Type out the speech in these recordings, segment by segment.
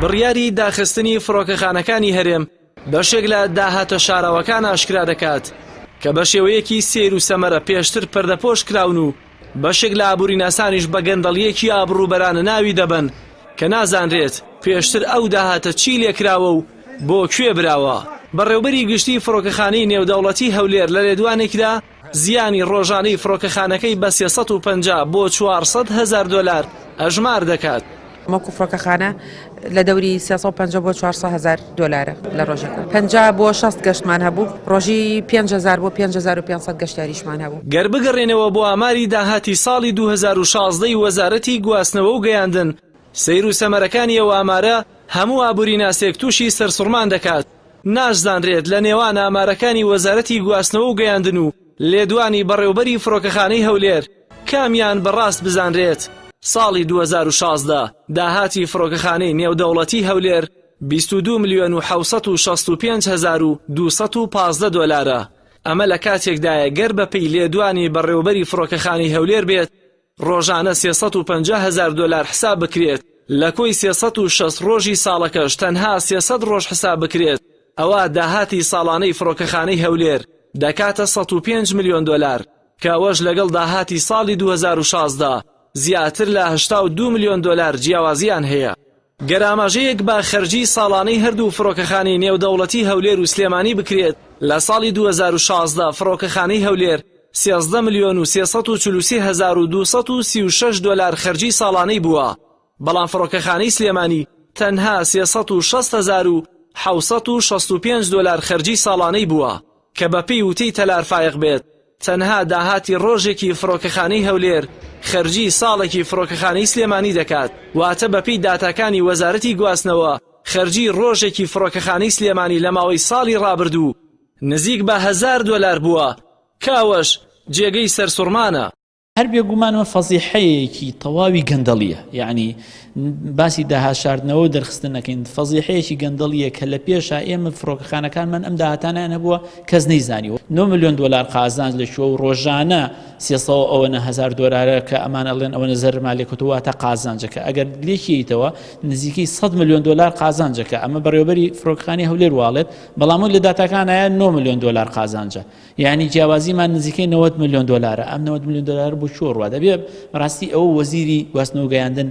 بڕیاری داخستنی فڕۆکەخانەکانی هەرێم بەشێک لە داهاتە شاراوەکان ئاشکرا دەکات کە بە شێوەیەکی سیر و سەمەرە پێشتر پەردەپۆش کراون و بەشێک لە ئابووریناسانیش بە گەندەڵیەکی ئابڕووبەرانە ناوی دەبن کە نازانرێت پێشتر ئەو داهاتە چی لێکراوە و بۆ کوێ براوە. بەڕێوەبەری گشتی فڕۆکەخانەی نێودەوڵەتی هەولێر لە لێدوانێکدا زیانی ڕۆژانەی فڕۆکەخانەکەی بە 350 بۆ 400,000 دۆلار ئەژمار دەکات. مەکو فڕۆکەخانە لە دەوری 350 بۆ 400,000 دۆلارە لە ڕۆژەکە 50 بۆ 60 گەشتمان هەبوو، ڕۆژی 5,000 بۆ 5,500 گەشتیاریشمان هەبوو. گەر بگەڕێنەوە بۆ ئاماری داهاتی ساڵی 2016 وەزارەتی گواستنەوە و گەیاندن، سەیر و سەمەرەکانی ئەو ئامارە هەموو ئابووریناسێک تووشی سەرسوڕمان دەکات. ناشزانرێت لە نێوان ئامارەکانی وەزارەتی گواستنەوە و گەیاندن و لێدوانی بەڕێوەبەری فڕۆکەخانەی هەولێر کامیان بەڕاست بزانرێت. ساڵی 2016 داهاتی فڕۆکەخانەی نێودەوڵەتی هەولێر 22,665,215 دۆلارە. ئەمە لە کاتێکدایە گەر بەپێی لێدوانی بەڕێوەبەری فڕۆکەخانەی هەولێر بێت ڕۆژانە 350,000 دۆلار حساب بکرێت، لە کۆی 360 ڕۆژی ساڵەکەش تەنها 300 ڕۆژ حساب بکرێت، ئەوە داهاتی ساڵانەی فڕۆکەخانەی هەولێر دەکاتە 105 ملیۆن دۆلار کە ئەوەش لەگەڵ داهاتی ساڵی 2016 زیاتر لە 82 ملیۆن دۆلار جیاوازیان هەیە. گەراماژەیەک بە خەرجی ساڵانەی هەردوو فڕۆکەخانەی نێودەوڵەتی هەولێر و سلێمانی بکرێت، لە ساڵی 2016 فڕۆکەخانەی هەولێر 13 ملیۆن و 343,236 دۆلار خەرجی ساڵانەی بووە، بەڵام فڕۆکەخانەی سلێمانی تەنها 360,765 دۆلار خەرجی ساڵانەی بووە کە بەپێی وتەی تەلارفایق بێت تەنها داهاتی ڕۆژێکی فڕۆکەخانەی هەولێر خەرجی ساڵێکی فڕۆکەخانەی سلێمانی دەکات، واتە بەپێی داتاکانی وەزارەتی گواستنەوە خەرجی ڕۆژێکی فڕۆکەخانەی سلێمانی لە ماوەی ساڵی ڕابردوو نزیک بە 1,000 دۆلار بووە، کاوەش جێگەی سەرسوڕمانە. هەر بێگومانەوە فەزیحەیەکی تەواوی گەندەڵیە، یعنی باسی داهاشاردنەوە و دەرخستن نەکەین، فەزیحەیەکی گەندەڵیە کە لە پێشە ئێمە فڕۆکەخانەکانمان ئەم داهاتانیان هەبووە کەس نەیزانیوە. 9 ملیۆن دۆلار قازانج لە شووە و ڕۆژانە 300,000 دۆلارە کە ئەمان ئەڵێن ئەوە زەرمالێکوتەوە تا قازانجەکە، ئەگەر لێکیتەوە نزیکەی 100 ملیۆن دۆلار قازانجەکە، ئەمە بەڕێوەبەری فڕۆکەخانەی هەولێر واڵێت، بەڵام لە داتاکانایە 9 ملیۆن دۆلار قازانجە، یعنی جیاوازیمان نزیکەی 90 ملیۆن دۆلارە. ئەم 90 ملیۆن دۆلار بۆ چۆڕوا دەبێت ڕاستی ئەو وەزیری گواستنەوە گەیاندن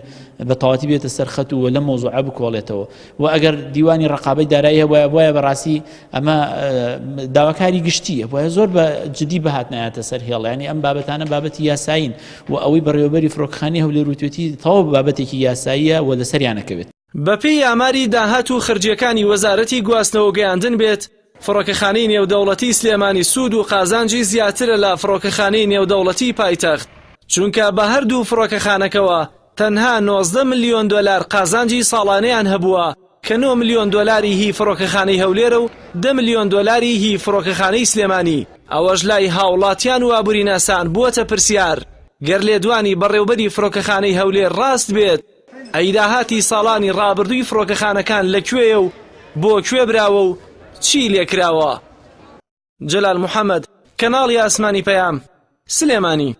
بە تەواتی بێتە سەرخەت و لە مۆزوعە بکۆڵێتەوە، و ئەگەر دیوانی ڕقابەی دارایی هەبووە بۆیە بەڕاستی ئەمە داواکاری گشتیە، بۆیە زۆر بە جدی بەهات نایەتە سەر هێڵ، ینی ئەم بابەتانە بابەتی یاساین و ئەوەی بەڕێوەبەری فڕۆکەخانەی هەولێر وتوێتی تەواو بابەتێکی یاساییە و لەسەریانەکەوێت. بەپێی ئاماری داهات و خرجیەکانی وەزارەتی گواستنەوە گەیاندن بێت فڕۆکەخانەی نێودەوڵەتی سلێمانی سوود و قازانجی زیاترە لە فڕۆکەخانەی نێودەوڵەتی پایتەخت، چونکە بە هەردوو فڕۆکەخانەکەوە تەنها 19 ملیۆن دۆلار قازانجی ساڵانەیان هەبووە کە 9 ملیۆن دۆلاری هی فڕۆکەخانەی هەولێرە و 10 ملیۆن دۆلاری هی فڕۆکەخانەی سلێمانی. ئەوەش لای هاوڵاتیان و ئابووریناسان بووەتە پرسیار، گەر لێدوانی بەڕێوەبەری فڕۆکەخانەی هەولێر ڕاست بێت ئەی داهاتی ساڵانی ڕابردووی فڕۆکەخانەکان لەکوێیە و بۆ کوێ براوە و چی لێکراوە. جەلال محەممەد، کەناڵی ئاسمانی پەیام، سلێمانی.